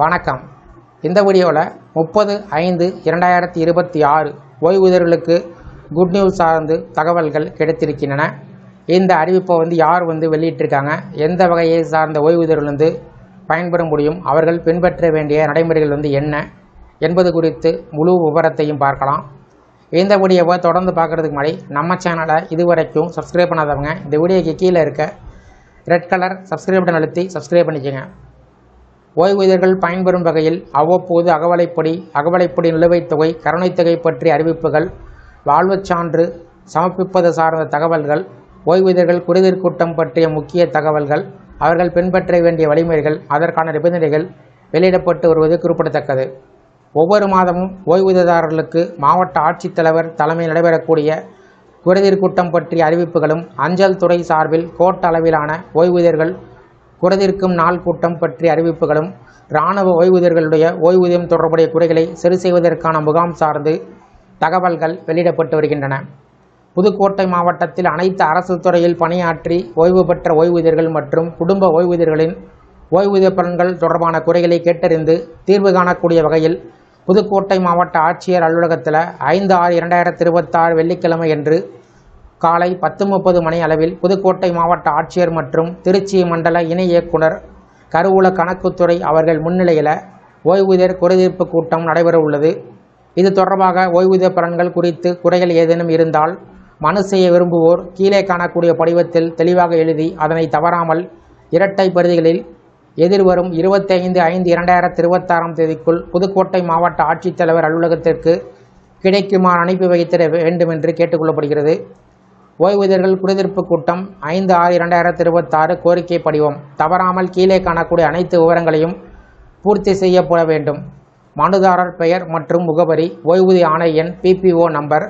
வணக்கம். இந்த வீடியோவில் 30/5/2026 ஓய்வூதியர்களுக்கு குட் நியூஸ் சார்ந்து தகவல்கள் கிடைத்திருக்கின்றன. இந்த அறிவிப்பை யார் வெளியிட்டிருக்காங்க, எந்த வகையை சார்ந்த ஓய்வூதியர்கள் பயன்பெற முடியும், அவர்கள் பின்பற்ற வேண்டிய நடைமுறைகள் என்ன என்பது குறித்து முழு விவரத்தையும் பார்க்கலாம். இந்த வீடியோவை தொடர்ந்து பார்க்குறதுக்கு முன்னாடி நம்ம சேனலை இதுவரைக்கும் சப்ஸ்கிரைப் பண்ணாதவங்க இந்த வீடியோக்கு கீழே இருக்க ரெட் கலர் சப்ஸ்கிரைப் பட்டன் அழுத்தி சப்ஸ்கிரைப் பண்ணிக்கோங்க. ஓய்வூதியர்கள் பயன்பெறும் வகையில் அவ்வப்போது அகவலைப்படி நிலுவைத் தொகை, கருணைத் தொகை பற்றிய அறிவிப்புகள், வாழ்வுச் சான்று சமர்ப்பிப்பது சார்ந்த தகவல்கள், ஓய்வூதியர்கள் குறைதீர் கூட்டம் பற்றிய முக்கிய தகவல்கள், அவர்கள் பின்பற்ற வேண்டிய வழிமுறைகள், அதற்கான நிபந்தனைகள் வெளியிடப்பட்டு வருவது குறிப்பிடத்தக்கது. ஒவ்வொரு மாதமும் ஓய்வூதியதாரர்களுக்கு மாவட்ட ஆட்சித்தலைவர் தலைமையில் நடைபெறக்கூடிய குறைதீர் கூட்டம் பற்றிய அறிவிப்புகளும், அஞ்சல் துறை சார்பில் கோட்ட அளவிலான ஓய்வூதியர்கள் குறைதீர்க்கும் நாள் கூட்டம் பற்றிய அறிவிப்புகளும், இராணுவ ஓய்வூதியர்களுடைய ஓய்வூதியம் தொடர்புடைய குறைகளை சரி செய்வதற்கான முகாம் சார்ந்து தகவல்கள் வெளியிடப்பட்டு வருகின்றன. புதுக்கோட்டை மாவட்டத்தில் அனைத்து அரசு துறையில் பணியாற்றி ஓய்வு பெற்ற ஓய்வூதியர்கள் மற்றும் குடும்ப ஓய்வூதியர்களின் ஓய்வூதிய பலன்கள் தொடர்பான குறைகளை கேட்டறிந்து தீர்வு காணக்கூடிய வகையில் புதுக்கோட்டை மாவட்ட ஆட்சியர் அலுவலகத்தில் 5/6/2026 வெள்ளிக்கிழமை அன்று காலை 10:30 மணி அளவில் புதுக்கோட்டை மாவட்ட ஆட்சியர் மற்றும் திருச்சி மண்டல இணை இயக்குனர் கருவூல கணக்குத்துறை அவர்கள் முன்னிலையில் ஓய்வூதியர் குறைதீர்ப்பு கூட்டம் நடைபெற உள்ளது. இது தொடர்பாக ஓய்வூதிய பலன்கள் குறித்து குறைகள் ஏதேனும் இருந்தால் மனு செய்ய விரும்புவோர் கீழே காணக்கூடிய படிவத்தில் தெளிவாக எழுதி அதனை தவறாமல் இரட்டை பிரதிகளில் எதிர்வரும் 25/5/2026 புதுக்கோட்டை மாவட்ட ஆட்சித்தலைவர் அலுவலகத்திற்கு கிடைக்குமாறு அனுப்பி வைத்திட வேண்டும் என்று கேட்டுக்கொள்ளப்படுகிறது. ஓய்வூதியர்கள் குறைதீர்ப்பு கூட்டம் 5/6/2026 கோரிக்கை படிவம் தவறாமல் கீழே காணக்கூடிய அனைத்து விவரங்களையும் பூர்த்தி செய்யப்பட வேண்டும். மனுதாரர் பெயர் மற்றும் முகவரி, ஓய்வூதிய ஆணை எண், PPO நம்பர்,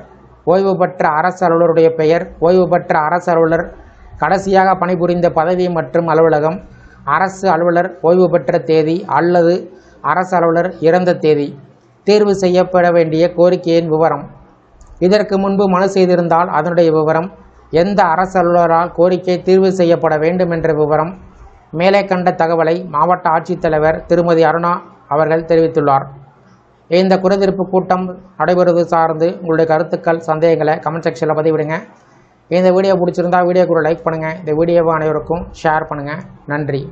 ஓய்வு பெற்ற அரசு அலுவலருடைய பெயர், ஓய்வு பெற்ற அரசு அலுவலர் கடைசியாக பணிபுரிந்த பதவி மற்றும் அலுவலகம், அரசு அலுவலர் ஓய்வு பெற்ற தேதி அல்லது அரசு அலுவலர் இறந்த தேதி, தேர்வு செய்யப்பட வேண்டிய கோரிக்கையின் விவரம், இதற்கு முன்பு மனு செய்திருந்தால் அதனுடைய விவரம், எந்த அரசு அலுவலரால் கோரிக்கை தீர்வு செய்யப்பட வேண்டும் என்ற விவரம், மேலே கண்ட தகவலை மாவட்ட ஆட்சித்தலைவர் திருமதி அருணா அவர்கள் தெரிவித்துள்ளார். இந்த குறைதீர்ப்பு கூட்டம் நடைபெறுவது சார்ந்து உங்களுடைய கருத்துக்கள், சந்தேகங்களை கமெண்ட் செக்ஷனில் பதிவிடுங்க. இந்த வீடியோ பிடிச்சிருந்தால் வீடியோக்கு ஒரு லைக் பண்ணுங்கள். இந்த வீடியோவை அனைவருக்கும் ஷேர் பண்ணுங்கள். நன்றி.